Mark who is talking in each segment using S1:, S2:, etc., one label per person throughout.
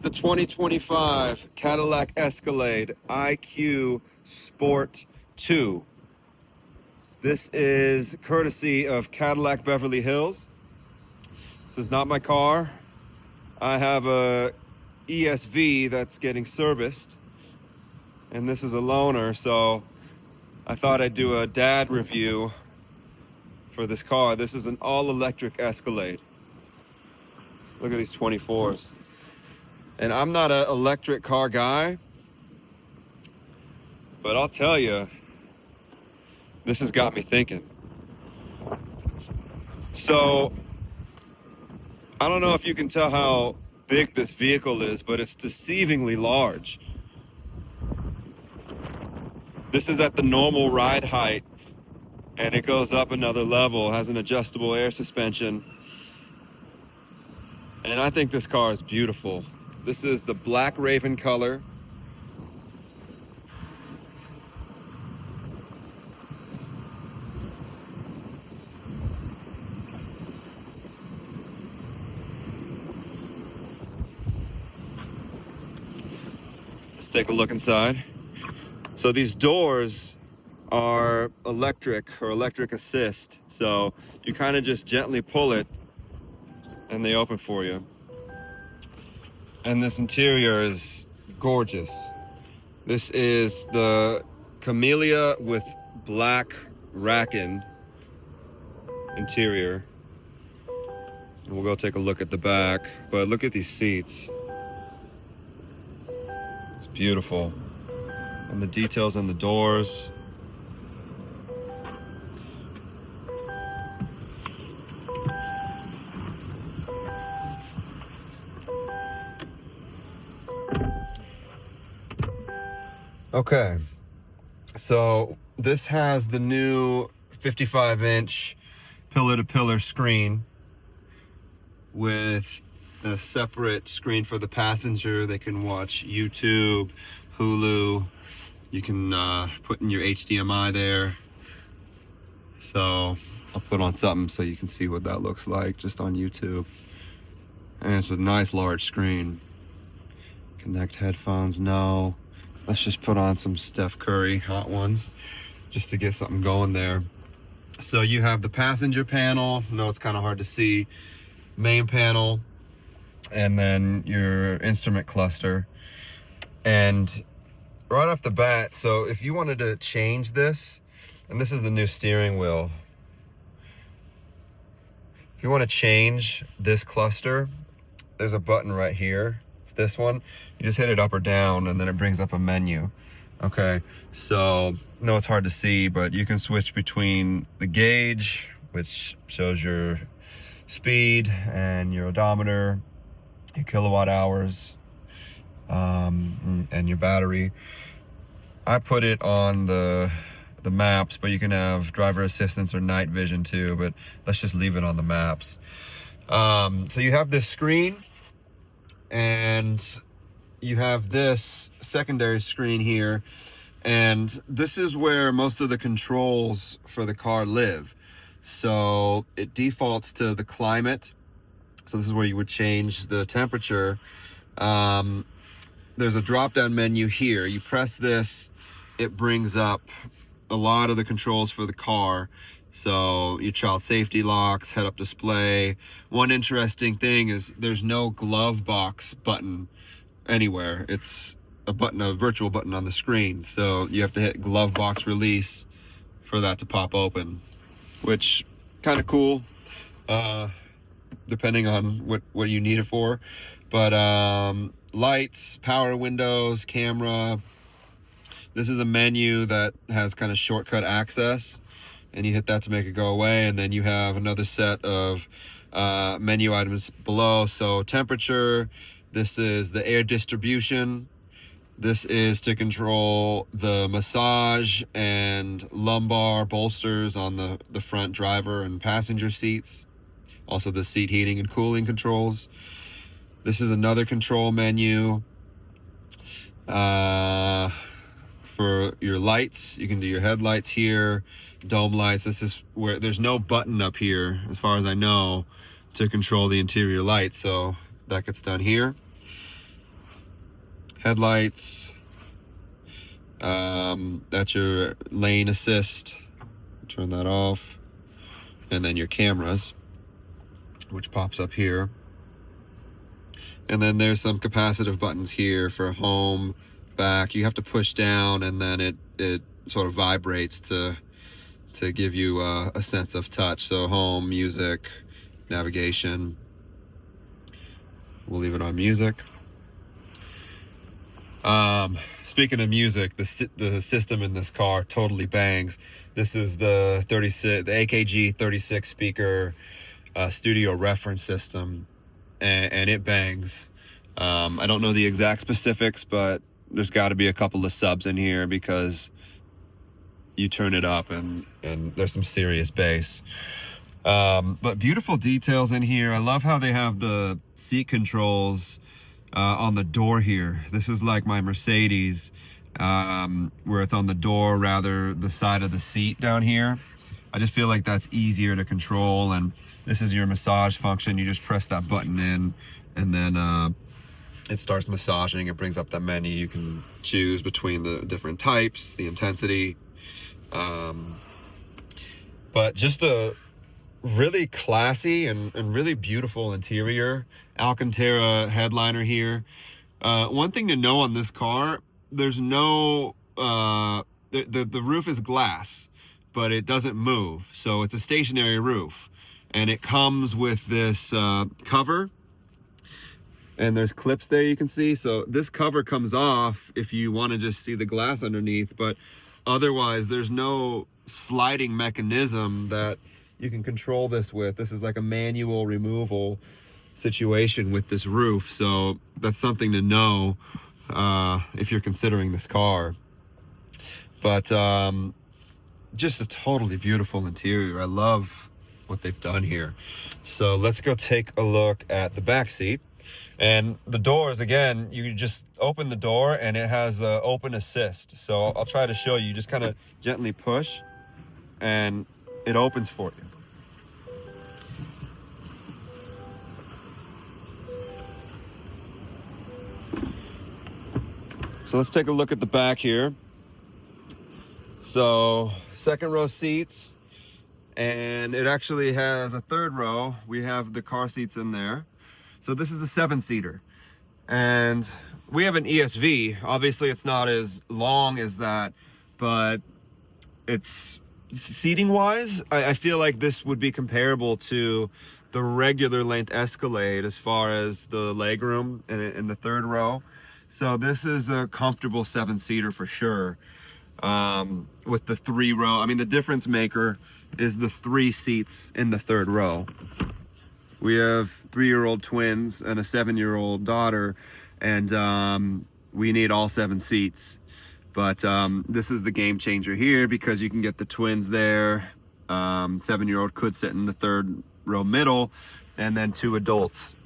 S1: the 2025 Cadillac Escalade IQ Sport 2. This is courtesy of Cadillac Beverly Hills. This is not my car. I have a ESV that's getting serviced, and this is a loaner, so I thought I'd do a dad review for this car. This is an all-electric Escalade. Look at these 24s. And I'm not an electric car guy, but I'll tell you, this has got me thinking. So, I don't know if you can tell how big this vehicle is, but it's deceivingly large. This is at the normal ride height, and it goes up another level, has an adjustable air suspension. And I think this car is beautiful. This is the Black Raven color. Let's take a look inside. So these doors are electric or electric assist. So you kind of just gently pull it and they open for you. And this interior is gorgeous. This is the Camellia with black Rackin interior. And we'll go take a look at the back, but look at these seats. It's beautiful. And the details on the doors. Okay, so this has the new 55-inch pillar-to-pillar screen with a separate screen for the passenger. They can watch YouTube, Hulu. You can put in your HDMI there. So I'll put on something so you can see what that looks like just on YouTube. And it's a nice large screen. Connect headphones, no. Let's just put on some Steph Curry hot ones just to get something going there. So you have the passenger panel. No, it's kind of hard to see. Main panel, and then your instrument cluster. And right off the bat, so if you wanted to change this, and this is the new steering wheel. If you want to change this cluster, there's a button right here. This one, you just hit it up or down and then it brings up a menu. Okay, so no, it's hard to see, but you can switch between the gauge, which shows your speed, and your odometer, your kilowatt hours, and your battery. I put it on the maps, but you can have driver assistance or night vision too, but let's just leave it on the maps. So you have this screen, and you have this secondary screen here, and this is where most of the controls for the car live. So it defaults to the climate. So this is where you would change the temperature. There's a drop-down menu here. You press this, it brings up a lot of the controls for the car. So your child safety locks, head-up display. One interesting thing is there's no glove box button anywhere. It's a button, a virtual button on the screen. So you have to hit glove box release for that to pop open, which kind of cool, depending on what you need it for. But lights, power windows, camera. This is a menu that has kind of shortcut access, and you hit that to make it go away, and then you have another set of menu items below. So temperature, this is the air distribution, this is to control the massage and lumbar bolsters on the front driver and passenger seats, also the seat heating and cooling controls. This is another control menu for your lights. You can do your headlights here, dome lights. This is where there's no button up here, as far as I know, to control the interior lights, so that gets done here. headlights. That's your lane assist. Turn that off. And then your cameras, which pops up here. And then there's some capacitive buttons here for home, back. You have to push down, and then it sort of vibrates to give you a sense of touch. So home, music, navigation. We'll leave it on music. Speaking of music, the system in this car totally bangs. This is the AKG 36 speaker studio reference system, and it bangs. I don't know the exact specifics, but there's got to be a couple of subs in here because you turn it up and there's some serious bass. But beautiful details in here. I love how they have the seat controls on the door here. This is like my Mercedes, where it's on the door rather the side of the seat down here. I just feel like that's easier to control. And this is your massage function. You just press that button in, and then it starts massaging. It brings up the menu. You can choose between the different types, the intensity. But just a really classy and really beautiful interior. Alcantara headliner here. One thing to know on this car, there's no the roof is glass, but it doesn't move, so it's a stationary roof, and it comes with this cover, and there's clips there you can see. So this cover comes off if you want to just see the glass underneath, but otherwise there's no sliding mechanism that you can control this with. This is like a manual removal situation with this roof, so that's something to know if you're considering this car. But just a totally beautiful interior. I love what they've done here. So let's go take a look at the back seat. And the doors, again, you just open the door and it has open assist. So I'll try to show you. Just kind of gently push and it opens for you. So let's take a look at the back here. So second row seats, and it actually has a third row. We have the car seats in there. So this is a 7-seater, and we have an ESV. Obviously it's not as long as that, but it's seating wise, I feel like this would be comparable to the regular length Escalade as far as the legroom in the third row. So this is a comfortable 7-seater for sure. With the 3 row, I mean, the difference maker is the 3 seats in the third row. We have 3-year-old twins and a 7-year-old daughter, and we need all 7 seats. But this is the game changer here because you can get the twins there. 7-year-old could sit in the third row middle, and then 2 adults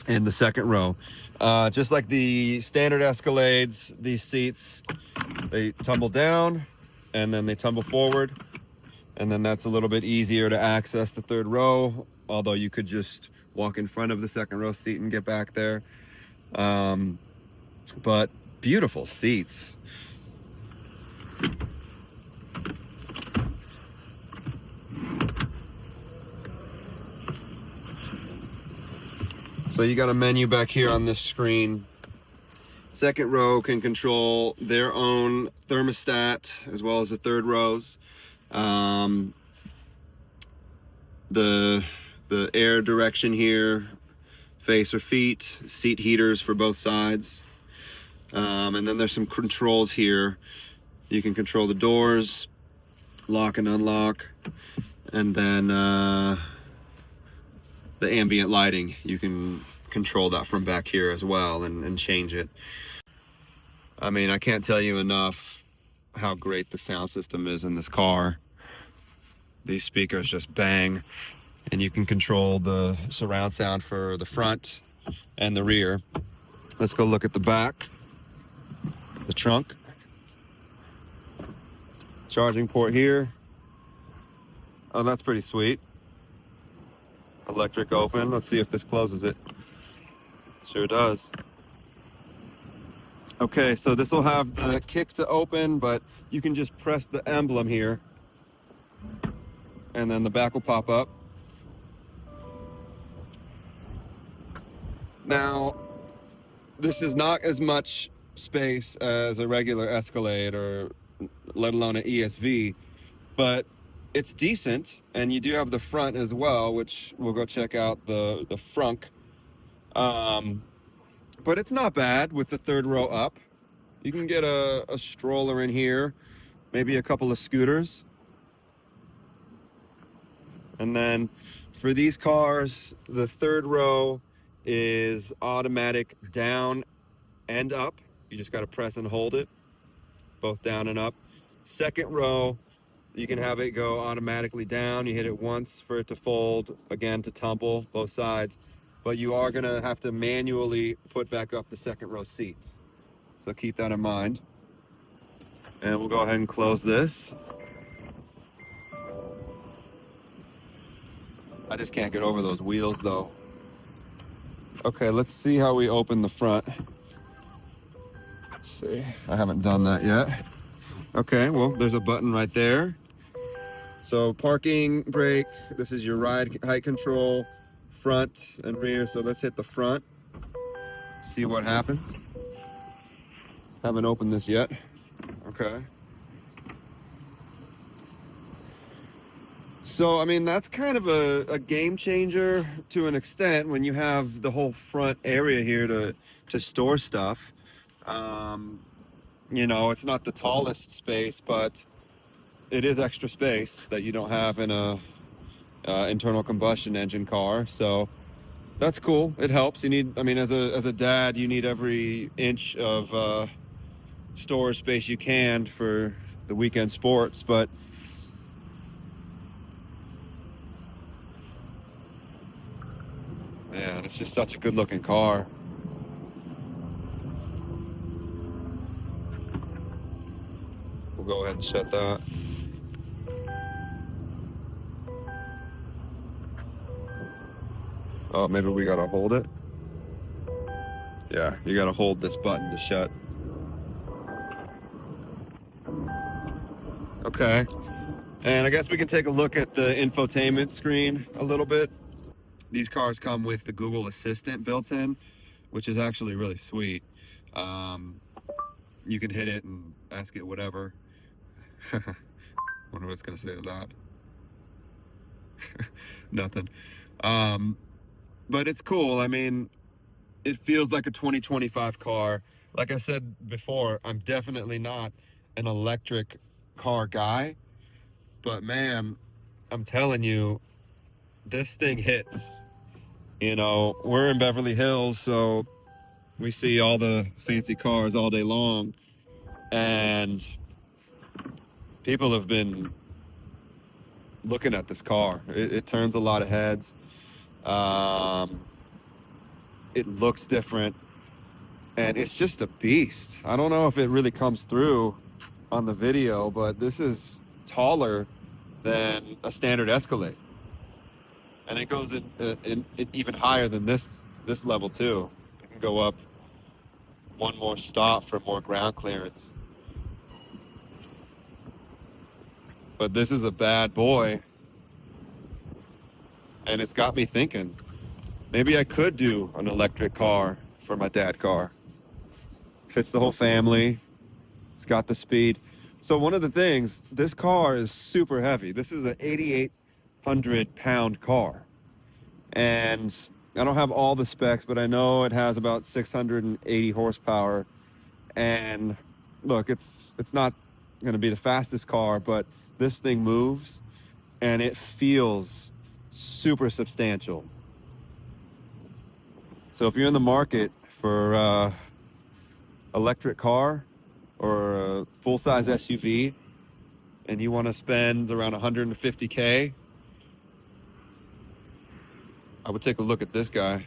S1: in the second row. Just like the standard Escalades, these seats, they tumble down and then they tumble forward, and then that's a little bit easier to access the third row, although you could just walk in front of the second row seat and get back there. But beautiful seats. So you got a menu back here on this screen. Second row can control their own thermostat as well as the third rows. The air direction here, face or feet, seat heaters for both sides. And then there's some controls here. You can control the doors, lock and unlock, and then the ambient lighting. You can control that from back here as well and change it. I mean, I can't tell you enough how great the sound system is in this car. These speakers just bang, and you can control the surround sound for the front and the rear. Let's go look at the back. The trunk. Charging port here. Oh, that's pretty sweet. Electric open. Let's see if this closes it. Sure does. Okay, so this will have the kick to open, but you can just press the emblem here and then the back will pop up. Now, this is not as much space as a regular Escalade or let alone an ESV, but it's decent. And you do have the front as well, which we'll go check out the frunk. But it's not bad with the third row up. You can get a stroller in here, maybe a couple of scooters. And then for these cars, the third row is automatic down and up. You just got to press and hold it, both down and up. Second row, you can have it go automatically down. You hit it once for it to fold, again to tumble, both sides. But you are going to have to manually put back up the second row seats. So keep that in mind. And we'll go ahead and close this. I just can't get over those wheels though. Okay, let's see how we open the front. Let's see, I haven't done that yet. Okay, well, there's a button right there. So parking brake, this is your ride height control, front and rear. So let's hit the front, see what happens. Haven't opened this yet. Okay. So, I mean, that's kind of a game changer to an extent when you have the whole front area here to store stuff. You know, it's not the tallest space, but it is extra space that you don't have in a internal combustion engine car. So that's cool. It helps. You need, I mean, as a dad, you need every inch of storage space you can for the weekend sports, but man, it's just such a good looking car. We'll go ahead and shut that. Oh, maybe we gotta hold it. Yeah, you gotta hold this button to shut. Okay. And I guess we can take a look at the infotainment screen a little bit. These cars come with the Google Assistant built in, which is actually really sweet. You can hit it and ask it whatever. Wonder what it's gonna say to that. Nothing. But it's cool. I mean, it feels like a 2025 car. Like I said before, I'm definitely not an electric car guy, but man, I'm telling you, this thing hits. You know, we're in Beverly Hills, so we see all the fancy cars all day long, and people have been looking at this car. It turns a lot of heads. It looks different, and it's just a beast. I don't know if it really comes through on the video, but this is taller than a standard Escalade, and it goes in even higher than this level too. It can go up one more stop for more ground clearance. But this is a bad boy, and it's got me thinking, maybe I could do an electric car for my dad car. Fits the whole family. It's got the speed. So one of the things, this car is super heavy. This is an 8,800 pound car. And I don't have all the specs, but I know it has about 680 horsepower. And look, it's not going to be the fastest car, but this thing moves and it feels super substantial. So if you're in the market for electric car or a full-size SUV and you want to spend around 150K, I would take a look at this guy.